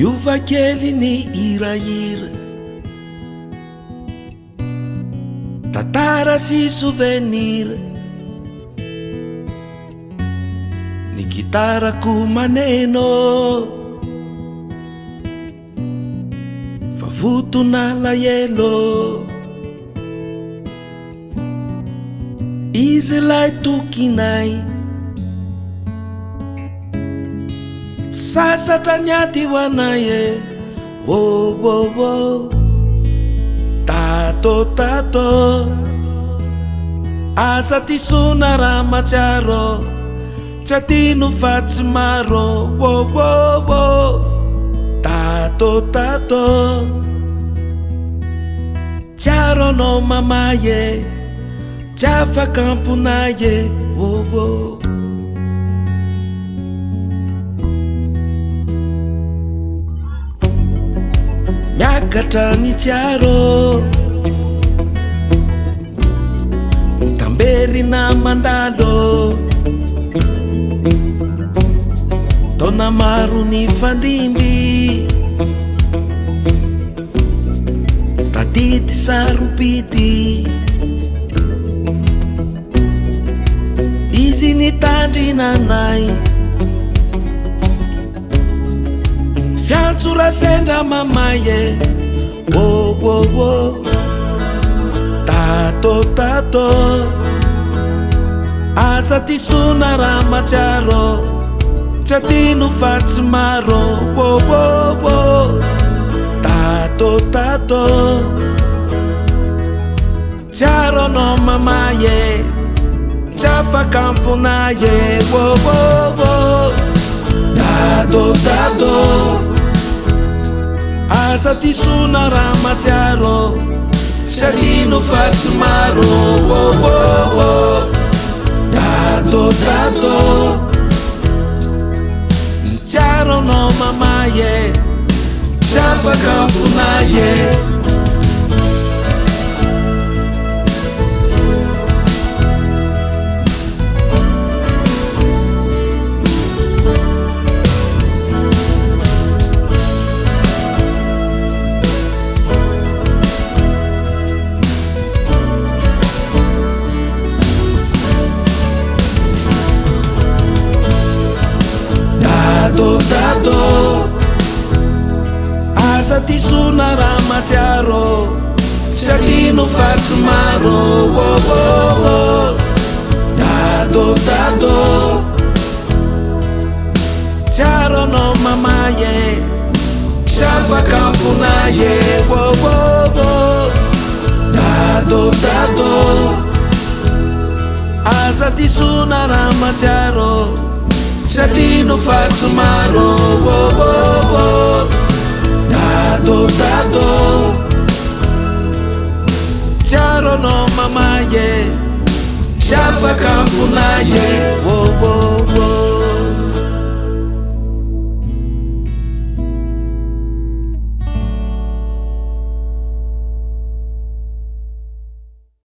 miova kely ny hirahira, tantara sy souvenir. Ny gitarako maneno, vavotona lahelo. Izy lay tokinay, sasatra niady ho anay e. Oh, oh, oh. Tato, tato, asa ty sona raha matsiaro, tsy atino fa tsy maro. Oh, oh, oh. Tato, tato, tsiaro anao mamay e, tsy afaka amponay e. Oh, oh. Miakatra ny tsiaro, tamberina mandalo, taona maro ny fandimby, tadidy sarobidy. Izy nitandrinanay, fiantso raha sendra mamay e. Oh, oh, oh. Tato, tato, asa ty sona raha matsiaro, tsy atino fa tsy maro. Oh, oh, oh. Tato, tato, tsiaro anao mamay e, tsy afaka amponay e. Oh, oh, oh. Tato, tato, asa ty sona raha matsiaro, tsy atino fa tsy maro. Oh, oh, oh. Tato, tato, tsiaro anao mamay e, tsy afaka amponay e. Tato, tato, asa ty sona raha matsiaro, tsy atino fa tsy maro. Oh, oh, oh. Tato, tato, tsiaro anao mamay e, tsy afaka amponay e. Oh, oh, oh. Tato, tato, asa ty sona raha matsiaro, tsy atino fa tsy maro. Oh, oh, oh. Tato, tato, tsiaro anao mamay e, tsy afaka amponay e. Oh, oh.